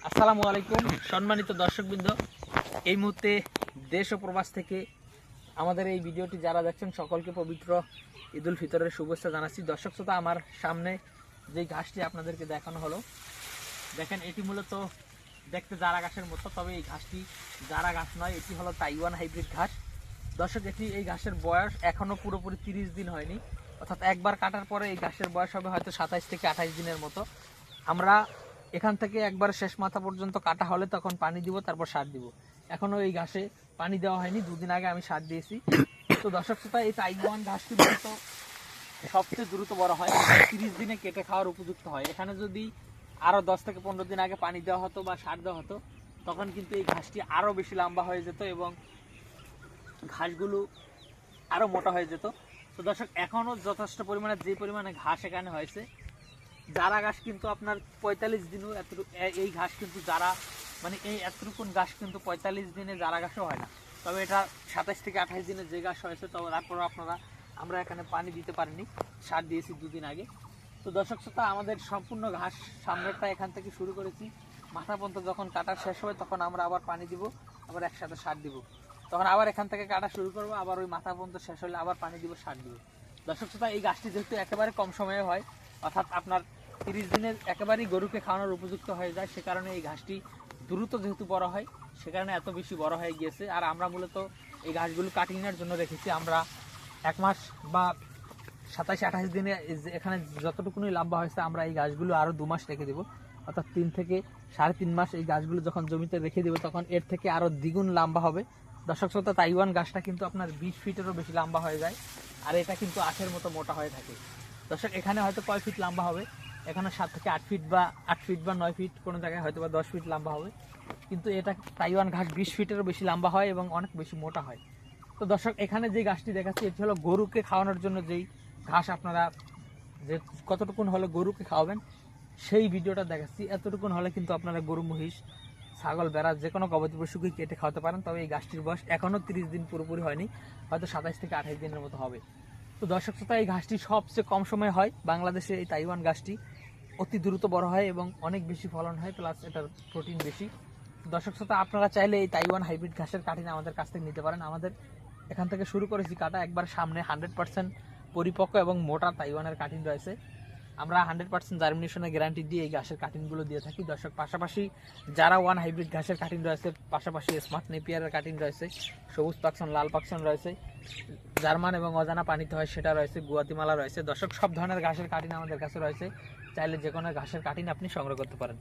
আসসালামু আলাইকুম সম্মানিত দর্শকবৃন্দ, এই মুহূর্তে দেশ ও প্রবাস থেকে আমাদের এই ভিডিওটি যারা দেখছেন সকলকে পবিত্র ঈদ উল ফিতরের শুভেচ্ছা জানাচ্ছি। দর্শক শ্রোতা, আমার সামনে যে ঘাসটি আপনাদেরকে দেখানো হলো, দেখেন এটি মূলত দেখতে জারা ঘাসের মতো, তবে এই ঘাসটি জারা ঘাস নয়, এটি হলো তাইওয়ান হাইব্রিড ঘাস। দর্শক, এই ঘাসের বয়স এখনো পুরোপুরি 30 দিন হয়নি, অর্থাৎ একবার কাটার পরে এই ঘাসের বয়স হবে হয়তো 27 থেকে 28 দিনের মতো। আমরা এখান থেকে একবার শেষ মাথা পর্যন্ত কাটা হলে তখন পানি দিব, তারপর সার দিব। এখনো এই ঘাসে পানি দেওয়া হয়নি, দুদিন আগে আমি সার দিয়েছি। তো দর্শক শ্রোতা, এই তাইওয়ান ঘাসটি মূলত সবচেয়ে দ্রুত বড় হয়, 30 দিনে কেটে খাওয়ার উপযুক্ত হয়। এখানে যদি আরো 10 থেকে 15 দিন আগে পানি দেওয়া হতো বা সার দেওয়া হতো, তখন কিন্তু এই ঘাসটি আরো বেশি লম্বা হয়ে যেত এবং ঘাসগুলো আরো মোটা হয়ে যেত। তো দর্শক, এখনো যথেষ্ট পরিমাণে যে পরিমাণে ঘাস এখানে হয়েছে, জারা ঘাস কিন্তু আপনার 45 দিনও এই ঘাস কিন্তু যারা মানে এই এতটুকুন ঘাস কিন্তু 45 দিনে জারা ঘাসও হয় না। তবে এটা 27 থেকে 28 দিনে যে ঘাস হয়েছে, তবে তারপর আমরা এখানে পানি দিতে পারিনি, সার দিয়েছি দুদিন আগে। তো দর্শক শ্রোতা, আমাদের সম্পূর্ণ ঘাস সামনেরটা এখান থেকে শুরু করেছি, মাথা পর্যন্ত যখন কাটা শেষ হবে তখন আমরা আবার পানি দিব, আবার একসাথে সার দিব। তখন আবার এখান থেকে কাটা শুরু করবো, আবার ওই মাথা পর্যন্ত শেষ হলে আবার পানি দিব, সার দিব। দর্শক শ্রোতা, এই গাছটি যেহেতু একেবারে কম সময়ে হয়, অর্থাৎ আপনার 30 দিনের একেবারেই গরুকে খাওয়ানোর উপযুক্ত হয়ে যায়, সে কারণে এই ঘাসটি দ্রুত যেহেতু বড় হয়, সে কারণে এত বেশি বড় হয়ে গিয়েছে। আর আমরা মূলত এই ঘাসগুলো কাটিংয়ের জন্য রেখেছি। আমরা 1 মাস বা 27-28 দিনে এখানে যতটুকুনি লম্বা হয়েছে, আমরা এই গাছগুলো আরও 2 মাস রেখে দেবো, অর্থাৎ 3 থেকে 3.5 মাস এই গাছগুলো যখন জমিতে রেখে দেবো, তখন এর থেকে আরও দ্বিগুণ লম্বা হবে। দর্শক শ্রোতা, তাইওয়ান গাছটা কিন্তু আপনার 20 ফিটেরও বেশি লম্বা হয়ে যায়, আর এটা কিন্তু আখের মতো মোটা হয়ে থাকে। দর্শক, এখানে হয়তো কয় ফিট লম্বা হবে, এখানে 7 থেকে 8 ফিট বা 8 ফিট বা 9 ফিট, কোনো জায়গায় হয়তো বা 10 ফিট লম্বা হবে, কিন্তু এটা তাইওয়ান ঘাস 20 ফিটেরও বেশি লম্বা হয় এবং অনেক বেশি মোটা হয়। তো দর্শক, এখানে যে গাছটি দেখাচ্ছি, এটি হলো গরুকে খাওয়ানোর জন্য যেই ঘাস, আপনারা যে কতটুকুন হলে গরুকে খাওয়াবেন সেই ভিডিওটা দেখাচ্ছি। এতটুকুন হলে কিন্তু আপনারা গরু, মহিষ, ছাগল, ভেড়া যে কোনো গবাদি পশুকে কেটে খাওয়াতে পারেন। তবে এই গাছটির বয়স এখনও 30 দিন পুরোপুরি হয়নি, হয়তো 27 থেকে 28 দিনের মতো হবে। তো দর্শক শ্রোতা, এই ঘাসটি সবচেয়ে কম সময় হয় বাংলাদেশে। এই তাইওয়ান ঘাসটি অতি দ্রুত বড় হয় এবং অনেক বেশি ফলন হয়, প্লাস এটার প্রোটিন বেশি। দর্শক শ্রোতা, আপনারা চাইলে এই তাইওয়ান হাইব্রিড ঘাসের কাটিং আমাদের কাছ থেকে নিতে পারেন। আমাদের এখান থেকে শুরু করেছি কাটা, একবার সামনে 100% পরিপক্ক এবং মোটা তাইওয়ানের কাটিং রয়েছে। আমরা 100% জার্মিনেশনের গ্যারান্টি দিয়ে এই ঘাসের কাটিংগুলো দিয়ে থাকি। দর্শক, পাশাপাশি যারা ওয়ান হাইব্রিড ঘাসের কাটিং রয়েছে, পাশাপাশি স্মার্ট নেপিয়ারের কাটিং রয়েছে, সবুজ পাকশন, লাল পাকশন রয়েছে, জার্মান এবং অজানা পানিতে হয় সেটা রয়েছে, গুয়াতিমালা রয়েছে। দর্শক, সব ধরনের ঘাসের কাটিং আমাদের কাছে রয়েছে, চাইলে যে কোনো ঘাসের কাটিং আপনি সংগ্রহ করতে পারেন।